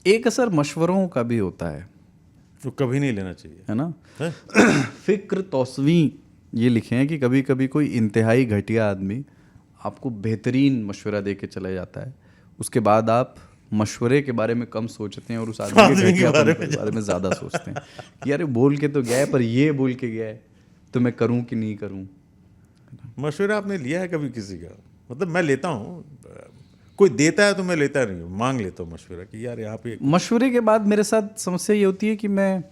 एक असर मशवरों का भी होता है, वो कभी नहीं लेना चाहिए, है ना। है? फिक्र तौसवी ये लिखे हैं कि कभी कभी कोई इंतहाई घटिया आदमी आपको बेहतरीन मशवरा दे के चला जाता है, उसके बाद आप मशवरे के बारे में कम सोचते हैं और उस आदमी के घटियापन के बारे में ज़्यादा सोचते हैं कि यार बोल के तो गया है, पर ये बोल के गया है तो मैं करूं कि नहीं करूं। मशवरा आपने लिया है कभी किसी का? मतलब मैं लेता हूँ, कोई देता है तो मैं लेता नहीं हूँ, मांग लेता हूँ मशवरा कि यार यहाँ पे। मशवरे के बाद मेरे साथ समस्या ये होती है कि मैं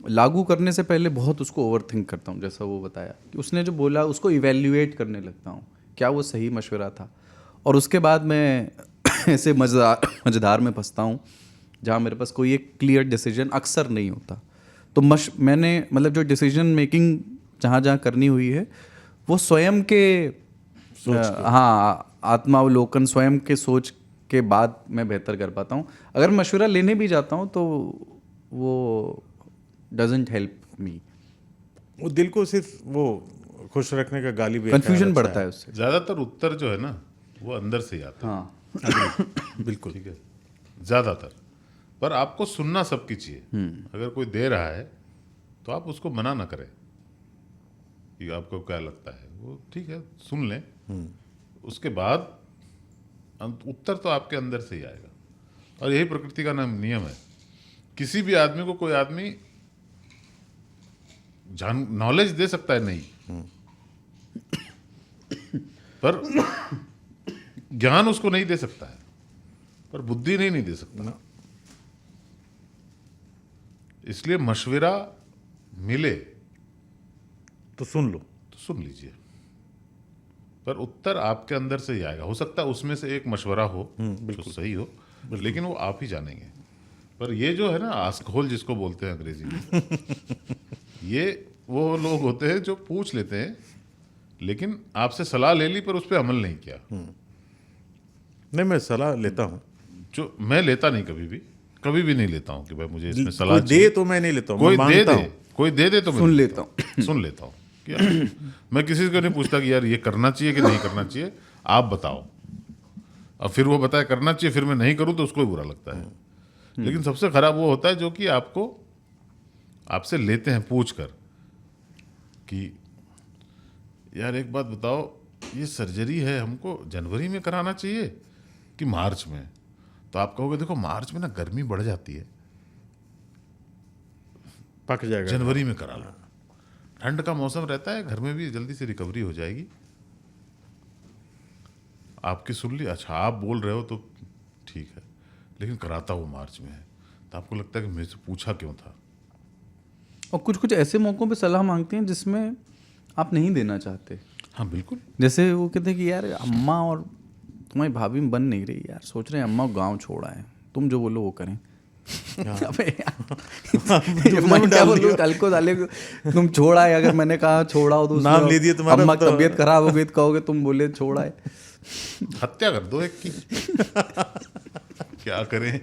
लागू करने से पहले बहुत उसको ओवरथिंक करता हूँ, जैसा वो बताया कि उसने जो बोला उसको इवैल्यूएट करने लगता हूँ क्या वो सही मशवरा था, और उसके बाद मैं ऐसे मज़ेदार में फंसता हूँ जहाँ मेरे पास कोई एक क्लियर डिसीजन अक्सर नहीं होता। तो मैंने मतलब जो डिसीजन मेकिंग जहाँ जहाँ करनी हुई है वो स्वयं के हाँ आत्मावलोकन, स्वयं के सोच के बाद मैं बेहतर कर पाता हूँ। अगर मशवरा लेने भी जाता हूँ तो वो डजंट हेल्प मी। वो दिल को सिर्फ वो खुश रखने का गाली भी कन्फ्यूजन बढ़ता है उससे। ज़्यादातर उत्तर जो है ना वो अंदर से ही आता है। हाँ बिल्कुल ठीक है, ज़्यादातर। पर आपको सुनना सबकी चाहिए। अगर कोई दे रहा है तो आप उसको मना ना करें कि आपको क्या लगता है, वो ठीक है सुन लें, उसके बाद उत्तर तो आपके अंदर से ही आएगा। और यही प्रकृति का नियम है। किसी भी आदमी को कोई आदमी नॉलेज दे सकता है नहीं, पर ज्ञान उसको नहीं दे सकता है, पर बुद्धि नहीं दे सकता। इसलिए मशवरा मिले तो सुन लो, तो सुन लीजिए, पर उत्तर आपके अंदर से ही आएगा। हो सकता है उसमें से एक मशवरा हो जो सही हो, लेकिन वो आप ही जानेंगे। पर ये जो है ना आस्क होल जिसको बोलते हैं अंग्रेजी में, ये वो लोग होते हैं जो पूछ लेते हैं लेकिन आपसे सलाह ले ली पर उस पर अमल नहीं किया। नहीं मैं सलाह लेता हूँ, जो मैं लेता नहीं, कभी भी नहीं लेता हूँ कि भाई मुझे इसमें सलाह कोई दे तो मैं नहीं लेता हूँ, कोई मैं दे मांगता दे हूँ। कोई दे दे तो मैं सुन नहीं लेता हूँ। सुन लेता हूँ कि मैं किसी को नहीं पूछता कि यार ये करना चाहिए कि नहीं करना चाहिए, आप बताओ। और फिर वो बताए करना चाहिए, फिर मैं नहीं करूँ तो उसको भी बुरा लगता है। लेकिन सबसे खराब वो होता है जो कि आपसे लेते हैं पूछ कर कि यार एक बात बताओ, ये सर्जरी है हमको जनवरी में कराना चाहिए कि मार्च में? तो आप कहोगे देखो मार्च में ना गर्मी बढ़ जाती है, पक जाएगा, जनवरी में करा लो, ठंड का मौसम रहता है, घर में भी जल्दी से रिकवरी हो जाएगी। आपकी सुन ली, अच्छा आप बोल रहे हो तो ठीक है, लेकिन कराता वो मार्च में है, तो आपको लगता है कि मेरे से पूछा क्यों था। और कुछ कुछ ऐसे मौक़ों पे सलाह मांगते हैं जिसमें आप नहीं देना चाहते। हाँ बिल्कुल। जैसे वो कहते हैं कि यार अम्मा और तुम्हारी भाभी में बन नहीं रही, यार सोच रहे हैं अम्मा गांव छोड़ा है, तुम जो बोलो वो करें। अबे यार, मैं क्या बोलूं, कल को साले तुम छोड़ा है, अगर मैंने कहा छोड़ा हो तो नाम ले दिए तुम्हारा, अम्मा की तबीयत खराब हो गई तो कहोगे तुम बोले छोड़ा है। हत्या कर दो एक की। क्या करें।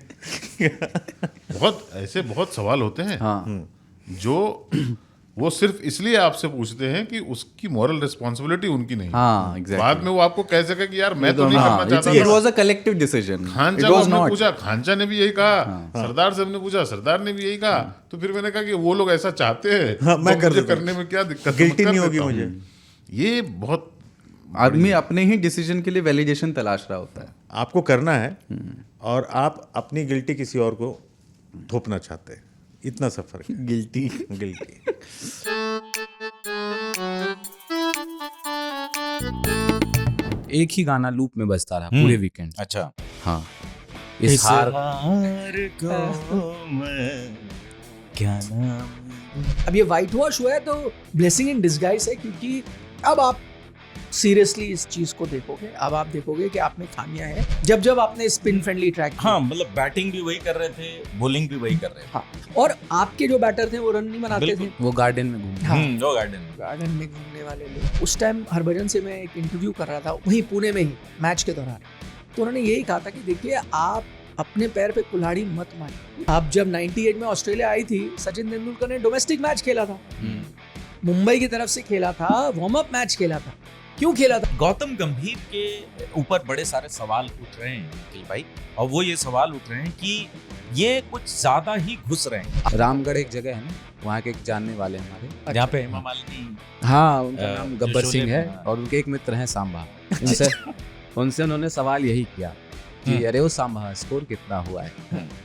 बहुत सवाल होते हैं। हाँ जो वो सिर्फ इसलिए आपसे पूछते हैं कि उसकी मॉरल रिस्पॉन्सिबिलिटी उनकी नहीं। हाँ एग्जैक्टली। बाद में वो आपको कह सके कि यार मैं तो नहीं करना चाहता। It was a collective decision. खानचा को हमने पूछा, खानचा ने भी यही कहा। सरदार से हमने पूछा, सरदार ने भी यही कहा। तो फिर मैंने कहा कि वो लोग ऐसा चाहते हैं, मैं कर मुझे करने में क्या दिक्कत, गिल्टी नहीं होगी मुझे। ये बहुत आदमी अपने ही डिसीजन के लिए वैलिडेशन तलाश रहा होता है। आपको करना है और आप अपनी गिल्टी किसी और को थोपना चाहते हैं, इतना सा फर्क है। गिल्टी एक ही गाना लूप में बजता रहा पूरे वीकेंड। अच्छा हाँ, इस हार को मैं क्या नाम। अब ये वाइट वॉश हुआ है तो ब्लेसिंग इन डिस्गाइज है, क्योंकि अब आप सीरियसली इस चीज को देखोगे, अब आप देखोगे कि आप में खामियां हैं। जब जब आपने स्पिन फ्रेंडली ट्रैक हाँ मतलब बैटिंग भी वही कर रहे थे, बॉलिंग भी वही कर रहे थे। हाँ, और आपके जो बैटर थे वो रन नहीं बनाते थे, वो गार्डन में घूम। हाँ, वो गार्डन में घूमने वाले लोग। उस टाइम हरभजन से मैं एक इंटरव्यू कर रहा था वहीं पुणे में ही मैच के दौरान, तो उन्होंने यही कहा था कि देखिए आप अपने पैर पे कुल्हाड़ी मत मारिए। आप जब 98 में ऑस्ट्रेलिया आई थी, सचिन तेंदुलकर ने डोमेस्टिक मैच खेला था, मुंबई की तरफ से खेला था, वार्म अप मैच खेला था, क्यों खेला था? गौतम गंभीर के ऊपर बड़े सारे सवाल उठ रहे हैं निखिल भाई, और वो ये सवाल उठ रहे हैं कि ये कुछ ज्यादा ही घुस रहे हैं। रामगढ़ एक जगह है ना, वहाँ के एक जानने वाले हैं हमारे, जहाँ पे हेमा मालिनी, हाँ उनका नाम जो गब्बर शोले सिंह है, में, हाँ। और उनके एक मित्र हैं सांभा। उनसे उन्होंने सवाल यही किया कि अरे वो सांभा स्कोर कितना हुआ है,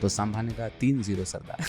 तो सांभा ने कहा 3-0 सरदार।